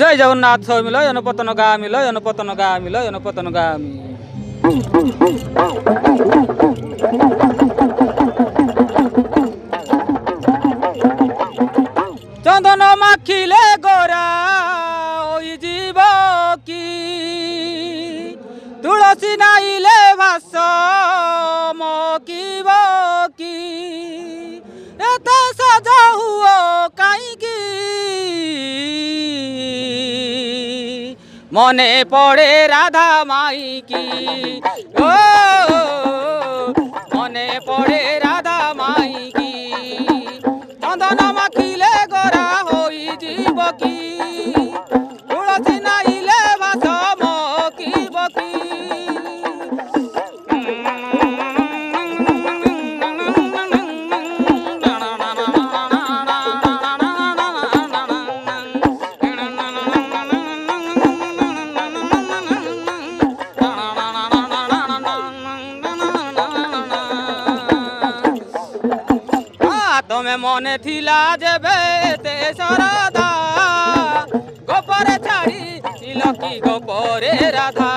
জয় জগন্নাথ সবাই মিলয় অনুপতন গামী লয় অনুপতন গামী লয় অনুপতন গামী। চন্দন মাখিলে গোরা ওই জীব কি, তুলসী নাইলে ভাস মকিব কি, এতে সজা হুও কাইকি, মনে পড়ে রাধা মাইকি। ও মনে পড়ে রাধা মাইকি, চন্দন মাখিলে গোরা হই জীব কি, তুলসী নাইলে ভাস মকিব কি। তুমি মনে থিলা যেবে তে সরদা, গোপরে ছাড়ি ছিল কি গোপরে রাধা।